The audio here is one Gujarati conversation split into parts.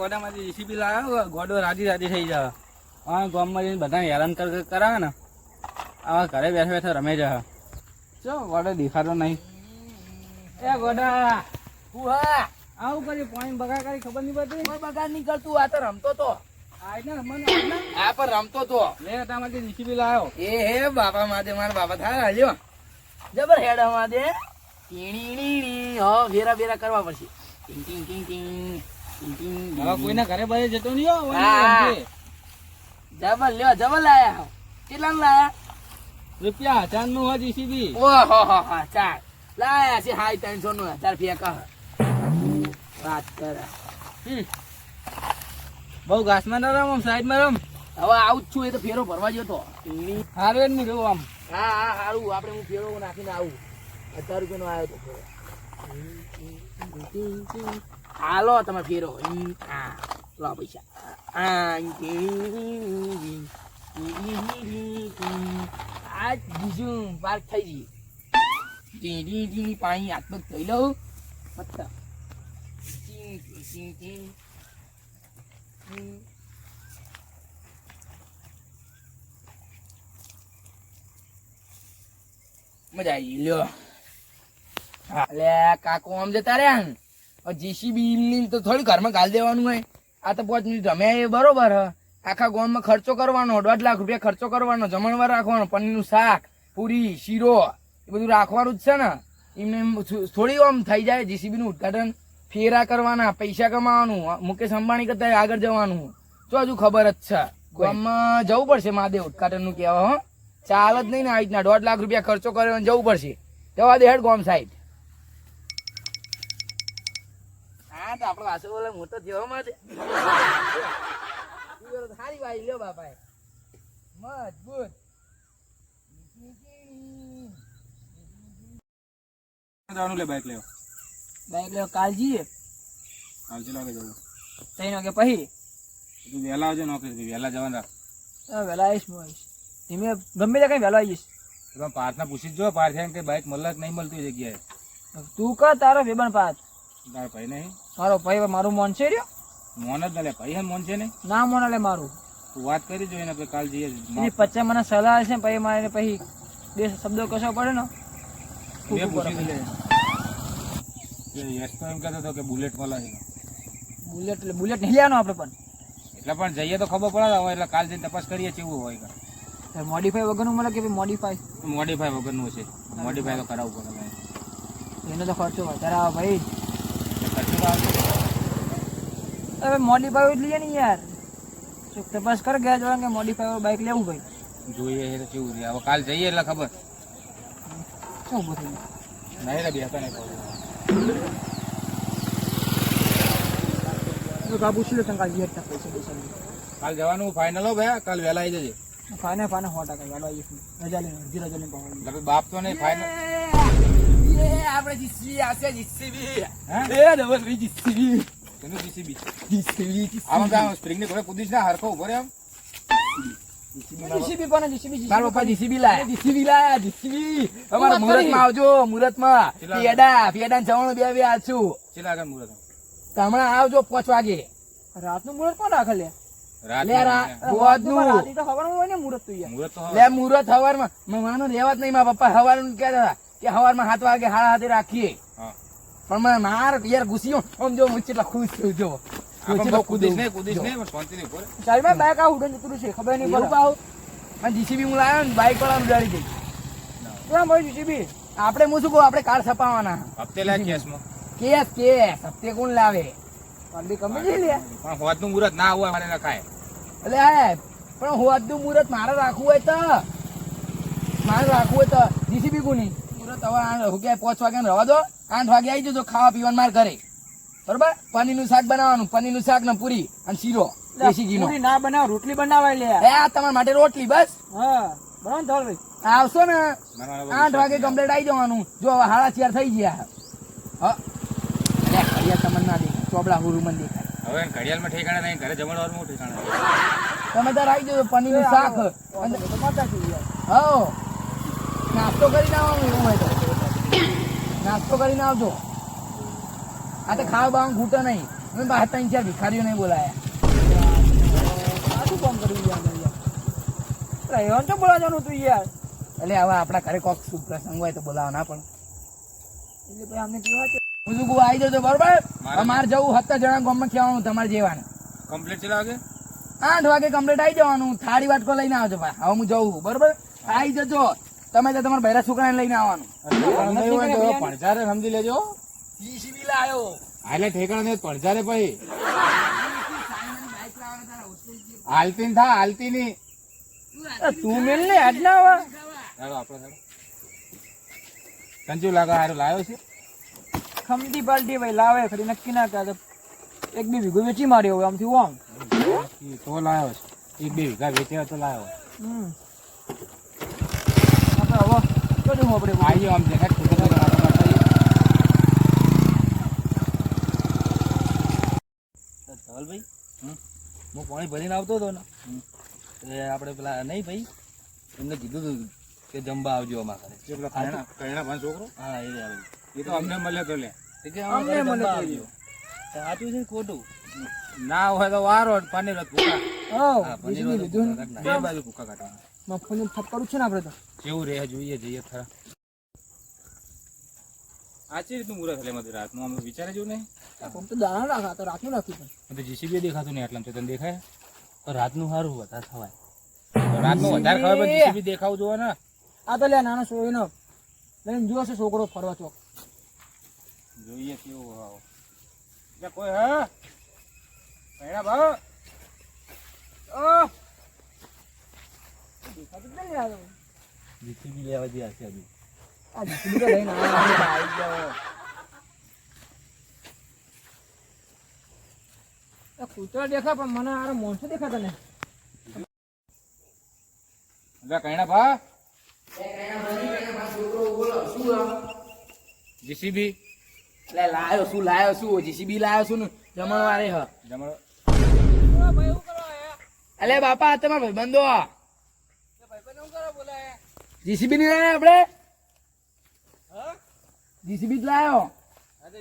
ગોડામાંથી જીસીબી લાવ્યો ગોડો રાજી રાજી થઈ જાય હા ગામમાં જઈને બધાને હેરાન કરાવે ને આવા ઘરે બેઠા બેઠા રમે છે ચો ગોડો દેખાતો નહીં એ ગોડા આવું કરી પાણી બગાડ કરી ખબર નહીં પડતી કોઈ બગાડ નહીં કરતું આ તો રમતો તો આ પર રમતો તો લે તામાંથી જીસીબી લાવ્યો એ હે બાપા માદે મારા બાપા થાય હાલ્યો જબર હેડ માદે ટીણી હો વેરા વેરા કરવા પડશે ટીંગ ટીંગ ટીંગ ટીંગ ટીંગ હવે કોઈના ઘરે બધે જતો નહીં હો જબર લ્યો જબર લાયા કેટલા લાયા રૂપિયા 1000 નું હોય જીસીબી ઓહો હો ચાર લાયા છે 350 નું 1000 ફેંકા વાત કરે બહુ ઘાસમાં ના રમ સાઈડમાં રમ હવે આવું જ છું એ તો ફેરો ભરવા ગયો તો હારું નહીં રહું આમ હા હા સારું આપણે હું ફેરો નાખીને આવું 1000 રૂપિયાનો આવ્યો તો ફેરો હાલો તમે ફેરો હા લો પૈસા આ બીજું પાર્ક થઈ ગઈ પાણી હાથમાં થઈ લઉં પત્તા મજા આવી લ્યો લે કાકો આમ જતા રહ્યા જીસીબી ની તો થોડી ઘરમાં ગાલ દેવાનું હોય આ તો 5 મિનિટ રમ્યા એ બરોબર આખા ગામમાં ખર્ચો કરવાનો 1.5 લાખ રૂપિયા ખર્ચો કરવાનો જમણવાર રાખવાનો પનીરનું શાક પૂરી શીરો એ બધું રાખવાનું જ છે ને એમને થોડી આમ થઈ જાય જીસીબી નું ઉદઘાટન ફેરા કરવાના પૈસા કમાવાનું મુકેશ અંબાણી કરતા આગળ જવાનું તો હજુ ખબર જ છે ગામમાં જવું પડશે મહાદેવ ઉદઘાટન નું કહેવા હો ચાલ જ નહીં ને આવી રીતના 1.5 લાખ રૂપિયા ખર્ચો કર્યો જવું પડશે જવા દે હેડ ગામ સાઈડ હા તો આપડે વાસો બોલે મોટો થયો માટે સારી વાઈ લ્યો બાપા મજબૂત લે બાઈક લેવો કાલજી લાગે જવું 3 વાગે પછી તું વહેલા આવજો નોકરી વહેલા જવાનું રાખ વહેલા આવીશ હું આવીશ ધીમે ગમે ત્યાં કઈ વહેલો આવીશ તમે પાર્થના પૂછી જો પાર્થ એમ કે બાઈક મળે કે નહીં મળતી જગ્યાએ તું કર તારો વેબન પાથ તારો ભાઈ નહીં મારો ભાઈ મારું મોન છે રહ્યો મોન જ ના લે ભાઈ હે મોન છે ને ના મોન લે મારું તું વાત કરી જો એને કાલ જઈએ એની પચ્ચે મને સલાહ છે પછી મારે પછી બે શબ્દો કશો પડે ને મેં પૂછી લે યશ તો એમ કહેતો હતો કે બુલેટ મળે બુલેટ નહીં લેવાનો આપણે પણ એટલે પણ જઈએ તો ખબર પડે હવે એટલે કાલ જઈને તપાસ કરીએ કેવું હોય મોડિફાઈ વગરનું મળે કે મોડિફાઈ વગરનું છે મોડિફાઈ તો કરાવવું પડે એનો તો ખર્ચો વધારે આવે ભાઈ હવે મોડિફાઈ જ લઈએ ને યાર તપાસ કર ગયા જવા કે મોડિફાઈ બાઈક લેવું ભાઈ જોઈએ એ તો કેવું છે હવે કાલ જઈએ એટલે ખબર શું ઉભું થઈ નહીં રે બેસતા નહીં કાબુ છે તને કાલ પૈસા પૈસા કાલ જવાનું ફાઇનલ હો ભાઈ કાલ વહેલા આવી જજે ફાઇનલ 100% વહેલા આવીશ રજા લઈને અડધી રજા લઈને પહોંચી બાપ તો નહીં ફાઇનલ આપણે જીસીબી આશે જીસીબી હે ડબલ જીસીબી તેનું જીસીબી આમાં સ્પ્રિંગ ને ઘરે કુદીશ ના હરખો ઉભો રે આમ જીસીબી પણ જીસીબી મારો પપ્પા જીસીબી લાયા અમારા મુહૂર્તમાં આવજો મુહૂર્તમાં પેડા જવાનું બે આલશું ચેલા આગળ મુહૂર્ત હમણાં આવજો 5 વાગે રાતનું મુહૂર્ત કોણ રાખે લે મુહૂર્ત હવારમાં માનો રેવા જ નહીં મારા પપ્પા હવારમાં કહેતા કે હવારમાં 7 વાગે 7:30 રાખીએ પણ મને માર યાર ઘૂસ્યો આમ જો હું કેટલા ખુશ થયો જો કુદીશ નહીં શાંતિ નહીં ઉપર ચાલ મેં બાઈક આ ઉડન જતું છે ખબર નહીં પડે પાવ અને જીસીબી હું લાવ્યો ને બાઈક વાળા ઉડાડી ગઈ કોણ ભાઈ જીસીબી આપણે હું શું કહું આપણે કાર છપાવવાના હપ્તે લાગ કેસમાં કેસ હપ્તે કોણ લાવે પણ કમી લે પણ હોદનું મુહૂર્ત ના હોય મારે રખાય એટલે હા પણ હોદનું મુહૂર્ત મારે રાખવું હોય તો જીસીબી કોની મુહૂર્ત હવે 5 વાગ્યા રવા દો 8 વાગે આવી જજો ખાવા પીવાનું માર ઘરે બરોબર પનીરનું શાક બનાવવાનું પનીરનું શાક ને પૂરી અને શીરો દેશી ઘીનો ના બનાવ રોટલી બનાવાય લે તમારા માટે રોટલી બસ હા બરાબર ભાઈ આવશો ને 8 વાગે કમ્પ્લીટ આવી જવાનું જો હવે 4:30 થઈ ગયા હા ઘડિયાળ તમને ના દેખાય ચોબડા હુરું મને દેખાય હવે ઘડિયાળમાં ઠેકાણા નહીં ઘરે જમણવારમાં ઠેકાણા તમે તાર આવી જજો પનીરનું શાક હા નાસ્તો કરીને આવવાનું એવું હોય તો નાસ્તો કરીને આવજો આ તો ખાવા બાવા ખૂટે નહીં અમે બહાર ત્રણ ચાર ભિખારીઓ નહીં બોલાયા. આ શું કામ કર્યું યાર મેં યાર? એવાને તો બોલાવા જવાનું હતું યાર. એટલે હવે આપણા ઘરે કોક શુભ પ્રસંગ હોય તો બોલાવો ના પણ. એટલે ભાઈ અમને કેવા છે? હું શું કહું, આવી જજો બરોબર. મારે- અમારે જવું 17 જણા ગામમાં ખવડાવવાનું તમારે જેવાને. કમ્પ્લીટ ચલા વાગે 8 વાગે કમ્પ્લીટ આવી જવાનું. થાળી વાટકો લઈને આવજો ભાઈ. હવે હું જવું બરોબર. આવી જજો તમે તો તમારા બૈરા છોકરાને લઈને આવવાનું. પડચારે સમજી લેજો. જીસીબી લાયો. હા, એટલે ઠેકાણા ને પડચારે પછી હાલતી ને થા હાલતી ની. તું મેલ ને આજ ના આવે. ચાલો આપણે કંચુ લાગે હારું લાવ્યો છે. ખમતી પાલટી ભાઈ લાવે ખરી નક્કી ના કરે. એક બે વીઘો વેચી માર્યો હોય આમથી ઓમ. તો લાવ્યો છે. 1-2 વીઘા વેચ્યા તો લાવ્યો. આપણે હવે બધું આપણે આવીએ આમ દેખાય છોકરા ધવલભાઈ, હું પાણી ભરીને આવતો હતો ને એ આપણે પેલા નહીં ભાઈ એમને કીધું હતું કે જમવા આવજો અમારા ઘરે. છોકરો હા એ આવે. એ તો અમને મળ્યો તો લે કે અમને મળ્યો તો આવજો. સાચું છે ખોટું ના હોય તો વારો પનીર જ ભૂકા. હા હા, બીજું પનીર લીધું ને. બે બાજુ ભૂકા કાઢવાના. મફતનું ફટકારું છે ને આપણે તો. કેવું રહે જોઈએ જઈએ ખરા. આચી રીતનું મુહૂર્ત એટલે મધુ રાતનું અમે વિચારે જેવું નહીં. આમ તો દાણા રાખા તો રાખ્યું નથી પણ. તો જીસીબી દેખાતું નહીં આટલા તને દેખાય પણ રાતનું સારું વધારે ખવાય. રાતનું વધારે ખવાય પણ જીસીબી દેખાવું જોવે ને. આ તો લે નાનો સોયનો લઈને જોયો છે છોકરો ફરવા ચોક. જોઈએ કેવું હાવ. એટલે કોઈ હા પૈણા ભાવ દેખાતું જ નહીં યાર. જીસીબી લેવા જઈએ હશે હજુ. આ જીસીબી તો લઈને આવ્યા આવી ગયો. કૂતરા દેખા પણ મને આ મોણસો દેખાતા નહીં. એટલે કૈણા ભા જીસીબી એટલે લાયો શું જીસીબી લાયો શું ને જમણવારે હ. જમણો અલે બાપા આ તમારા ભાઈબંધો જીસીબી નહીં લાયા આપણે. જીસીબી જ લાયો.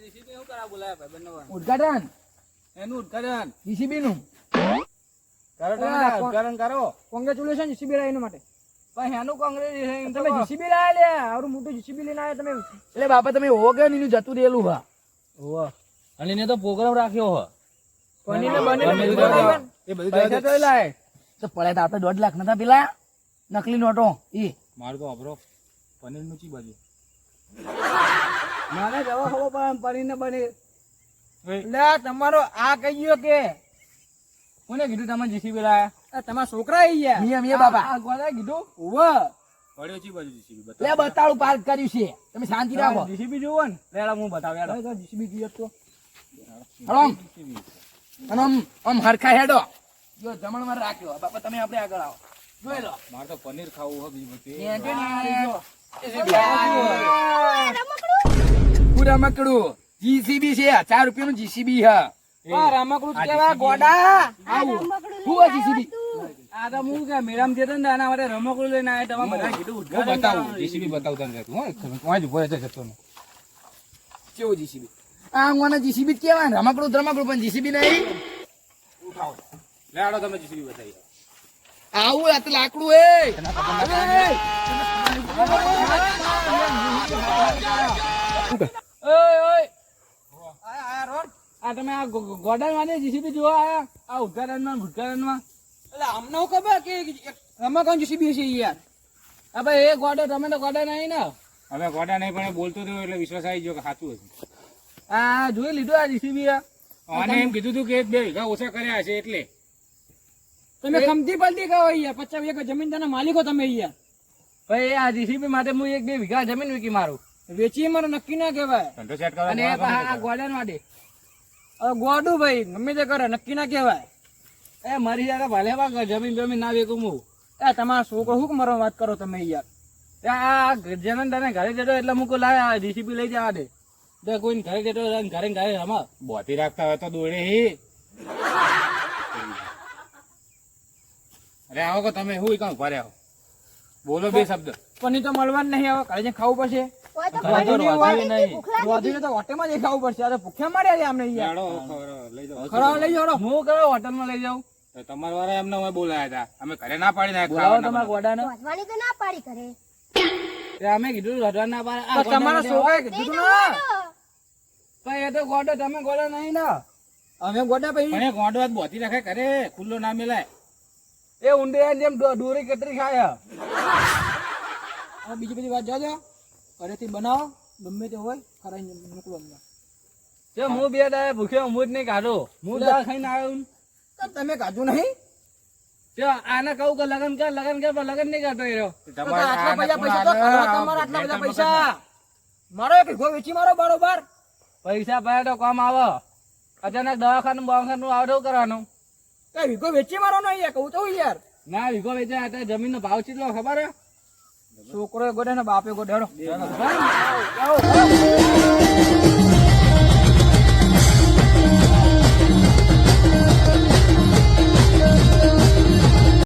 જીસીબી શું કરા બોલાય ભાઈ બંને ઉદઘાટન એનું ઉદઘાટન જીસીબી નું ઉદઘાટન કરો. કોંગ્રેચ્યુલેશન જીસીબી લાયા એના માટે. પણ એનું કોંગ્રેસ તમે જીસીબી લાયા લે આવડું મોટું જીસીબી લઈને આવ્યા તમે. એટલે બાપા તમે હો કે નીનું જતું રહેલું હા. અને એને તો પ્રોગ્રામ રાખ્યો હ. પનીરને બનીને પનીર બધું લાવ્યા. એ બધું પૈસા તો લાય તો પડે તો આપણે 1.5 લાખ નતા પેલા નકલી નોટો ઈ. મારું તો અભરો પનીર નું ચી બાજુ મારે જવા ખબર પડે પનીરને બનીર. એટલે તમારો આ કહી ગયો કે કોને કીધું તમે જીસીબી લાયા? આ તમારા છોકરા આવી ગયા. મિયા બાપા આ ગોળા કીધું ઓવ પડ્યો ચી બાજુ જીસીબી લે બતાવો. બતાડું પાર્ક કર્યું છે તમે શાંતિ રાખો. જીસીબી જોવો ને લેડા હું બતાવ યાર. હવે તો જીસીબી જોઈએ તો હલો આમ. અને આમ હરખા હેડો જો જમણવાર રાખ્યો બાપા તમે આપણે આગળ આવો જોઈ લો. મારે તો પનીર ખાવું હે બીજું બધું. પૂરા મકડું જીસીબી છે 4 રૂપિયાનું જીસીબી હા. આ રામકૃત કેવા ગોડા આવું શું જીસીબી આ તો હું કે મેડમ જતો ને આના માટે રમકડું લઈને આવ્યા તમે બધા કીધું ઉદ્ઘાટન બતાવું જીસીબી બતાવતા નથી હું વાંજ ઉભો રહેતો જતો ને. કેવું જીસીબી આ મને જીસીબી જ કહેવાય ને રમકડું પણ જીસીબી નહીં. લેડો તમે જીસીબી બતાવી. આવું આ તો લાકડું એ આ તમે આ ગોડા માં જીસીબી જોવા આયા આ ઉદ્ઘાટનમાં ઉદ્ઘાટનમાં એટલે અમને હું ખબર કે રમકડાનું જીસીબી છે યાર. આ ભાઈ એ ગોડો તમે તો ગોડા નહીં ને. હવે ગોડા નહીં પણ એ બોલતો હતો એટલે વિશ્વાસ આવી ગયો કે સાચું હશે. આ જોઈ લીધું આ જીસીબી અને એમ કીધું હતું કે 2 વીઘા ઓછા કર્યા હશે એટલે. તમે ખમતી પલટી કહો યાર 50 વીઘા જમીનદારના માલિકો તમે યાર. ભાઈ આ જીસીબી માટે હું 1-2 વીઘા જમીન વેચી મારું. વેચી મારો નક્કી ના કહેવાય. ધંધો સેટ કરવા અને એ પાછા આ ગોડા માટે હવે ગોડું ભાઈ ગમે તે કરે નક્કી ના કહેવાય. એ મારી યાર ભલે જમીન ના વેકું હું. એ તમારા છોકરો શું મારો વાત કરો તમે યાર. આ જનન ઘરે જતો એટલે મૂકો લાવે જીસીબી લઈ જવા દે. તો કોઈ ઘરે જતો ઘરે રમા બોતી રાખતા હોય તો દોડે હી. અરે આવો કે તમે હું કામ ઉભા રહ્યા બોલો બે શબ્દ. પનીર તો મળવાનું નહીં, હવે ઘરે જઈને ખાવું પડશે. હોય તો ઘરે તો ખાઈ રોધ્યું લેવું. નહીં. ભૂખ લાગી રોધીને તો હોટેલમાં જઈ ખાવું પડશે. આ તો ભૂખ્યા માર્યા છે આમને યાર. લઈ જાઓ. ખરાબ લઈ જાઓ. હું કયો હોટલમાં લઈ જાઉં? તો તમારા વાળા એમને અમે બોલાયા હતા. અમે ઘરે ના પાડી નાખ્યા બોલાવો ખાવાના તમારા ગોડાને. વધવાની તો ના પાડી કરે. એ અમે કીધું રડવા ના પાડે. આ તો તમારા ગોડા છોકરાએ લઈ કીધું જાઓ, ના. ગોડો. પણ એ તો ગોડો, તમે ગોડો નહીં ને. અમે ગોડા પછી પણ એ ગોંડો જ બોતી રાખે ઘરે, ખુલ્લો ના મેલાય. એ ઊંડે જેમ દોરી કતરી ખાય. હવે બીજી બધી વાત જાજો. ઘરેથી બનાવો, ગમે તે હોય ખરાઈ મોકલો અમને. જો હું બે દાડે ભૂખ્યો, હું જ નહીં કાઢું. હું દવા ખાઈને આવ્યો ને. તો તમે કાજુ નહીં? જો આને કહું કે લગન કર, પણ લગન નહીં કરતો એ રહ્યો. તો આટલા પૈસા તો ખરો, તમારા આટલા બધા પૈસા. મારો એક વીઘો વેચી મારો બરોબર. પૈસા પાયા તો કામ આવે. અચાનક દવાખાનું આવડો કરવાનું. કઈ વીઘો વેચી મારો નહીં યાર, કહું તો યાર. ના વીઘો વેચાય અત્યારે જમીન નો ભાવ કેટલો ખબર હે? છોકરો ગોડે ને બાપે ગોડે. હેડો. આવો.